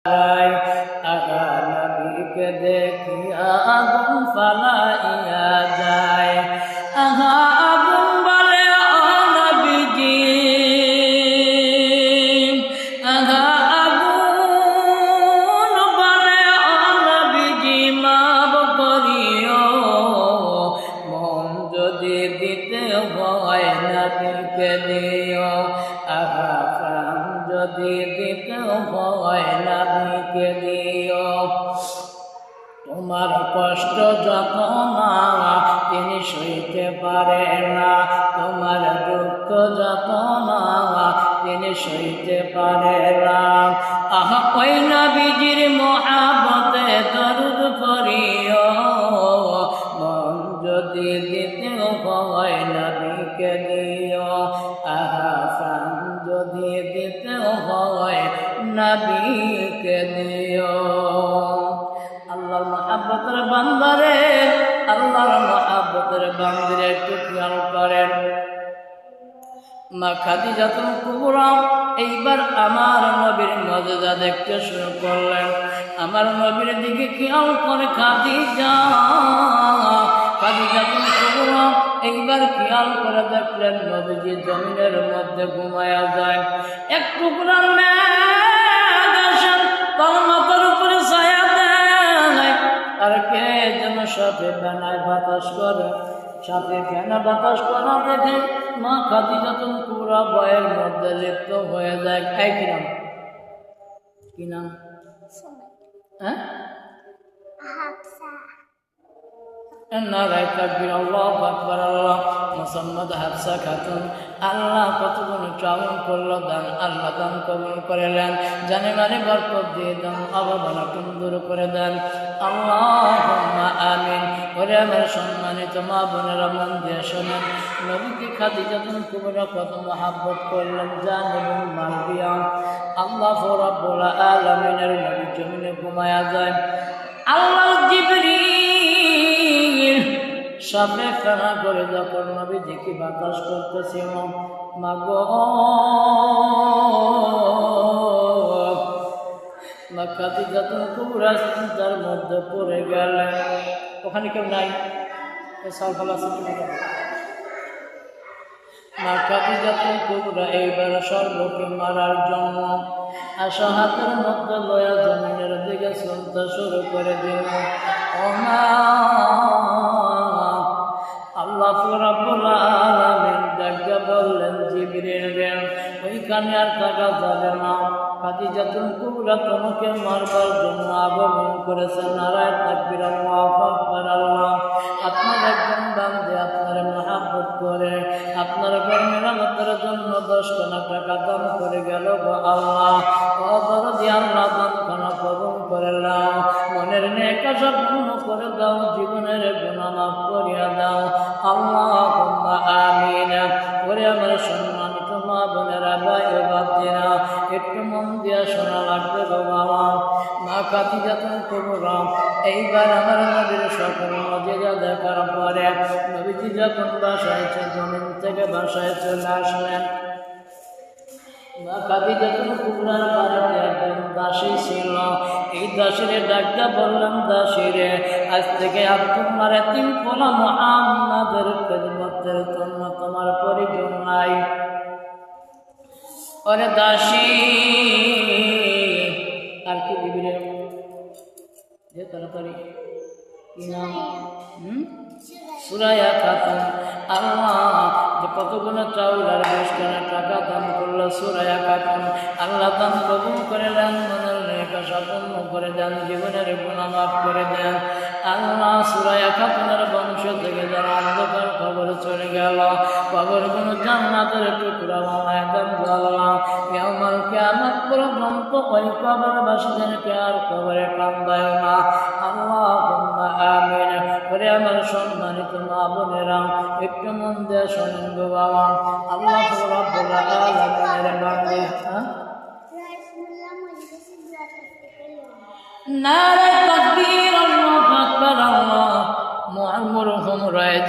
আগা নবীকে দেখিয়া আগুন ফালাইয়া যায়। আহা আগুন বলে ও নবীজি, আহা আগুন বলে ও নবীজি মাফ করিও, মন যদি দিতে হয় নবীকে দিও। আহা প্রাণ যদি দিতে হয় নবীকে দিও। তোমার কষ্ট যন্ত্রণা তিনি সইতে পারে না, তোমার দুঃখ যন্ত্রণা তিনি সইতে পারে না। আহা ওই নবীজির মহাব্বতে দরুদ পড়িও, মন যদি দিতে হয় নবীকে দিও। আহা প্রাণ যদি দিতে হয় নবীকে দিও। আল্লাহর মহাব্বতের বান্দারে, আল্লাহর মহাব্বতের বান্দারে একটু খেয়াল করেন। মা খাদিজাতুল কুবরা এইবার আমার নবীর মজেজা দেখতে শুরু করলেন। আমার নবীর দিকে খেয়াল করে খাদিজাতুল কুবরা এইবার খেয়াল করে দেখলেন নবীজি জমিনের মধ্যে ঘুমায়া যায়। এক টুকরা মেঘ আসেন তার মাথার উপরে ছায়া দেয়, আর কে যেন সাথে বেনায় বাতাস করে, সাথে ফেনা বাতাস করা দেখে মা খাদিজাতুল কুবরা ভয়ের মধ্যে লিপ্ত হয়ে যায়। খাই কিনাম কি নাম? হ্যাঁ, নারায় তাকবীর, আল্লাহু আকবার। আল্লাহ মুসাম্মাদ হাফসা খাতুন আল্লাহ কত গুণ চাউন করল দান, আল্লাহ দান কবুল করেলেন, জানে মানে বরকত দিয়ে দান, অবদান দূর করে দেন। আল্লাহুম্মা আমিন। ওরে আমার সম্মানিত মা বোনেরা মন দিয়ে শোনেন, নবীকে খাদিজাতুল কুবরা কত মহাব্বত করলেন জান এবং মাল দিয়া। আল্লাহ রাব্বুল আলামিনের নবী জমিনে ঘুমায়া যায়। আল্লাহ জিবরিল সামনে ফেনা করে যখন নবীজিকে বাতাস করতেছিল, মাগো মা খাদিজাতুল কুবরা চিন্তার মধ্যে পড়ে গেলেন। ওখানে কেউ নাই, সালফাল আছে কি না? মা খাদিজাতুল কুবরা এইবার সর্বকে মারার জন্য আশা হাতের মধ্যে লয়া জমিনের দিকে চলতে শুরু করে দিল। ও মা, আল্লাহ রাব্বুল আলামিন ডাকে বললেন জিবরিল, ওইখানে আর থাকা যাবে না, খাদিজাতুল কুবরা তোমাকে মারবার জন্য আগমন করেছে। নারায়ে তাকবীর, আল্লাহু আকবার। আল্লাহ আপনার একজন বান্দা আপনার মহব্বত করে আপনার ঘর মেরামতের জন্য 10 টাকা দান করে গেল। গো আল্লাহ, ও দরদি আল্লাহ, দানখানা কবুল করে নাও, মনের নেক আশা পূর্ণ করে দাও, জীবনের গুনাহ মাফ করিয়া দাও। আল্লাহুম্মা আমিন। ওরে আমার সম্মানিত মা বোনেরা, ভাই ও বাপজিরা, একটু মন দিয়া শোনা লাগবে গো বাবা। মা খাদিজাতুল কুবরা এইবার আমার নবীর সকল মজেজা দেখার পরে নবীজি যখন বাসায় জমিন থেকে বাসায় চলে আসলেন, মা খাদিজাতুল কুবরার বাড়িতে একজন দাসী ছিল। এই দাসীরে ডাকতে বললাম, দাসীরে আজ থেকে তোমার এতিম পোলা মুহাম্মাদের খেদমতের জন্য তোমার প্রয়োজন নাই। ওরে দাসী, আর কি দিবি রে? যে তাড়াতাড়ি কি নাম? সুরাইয়া খাতুন। আল্লাহ যে কতগুলো চাউল আর 10 টাকা দান করলো সুরাইয়া খাতুন, আল্লাহ দান কবুল করে দেন, মনের নেক আশা পূর্ণ করে দেন, জীবনের গুনাহ মাফ করে দেন। আল্লাহ সুরাইয়া খাতুনের বংশ থেকে যারা অন্ধকার কবরে চলে গেল, কবরগুলো জান্নাতের টুকরা বানায় দেন। আল্লাহ ইয়াউমাল কিয়ামত পর্যন্ত ওই কবরবাসীদেরকে আর কবরে কান্দায় না। আল্লাহুম্মা আমিন। ওরে আমার সম্মানিত মা বোনেরা, একটু মন দিয়ে শোনেন গো বাবা। আল্লাহ রাব্বুল আলামিনের বান্দা, নারে তাকবীর, আল্লাহু আকবার। আল্লাহ মুআম্মরুহুম রাইজ।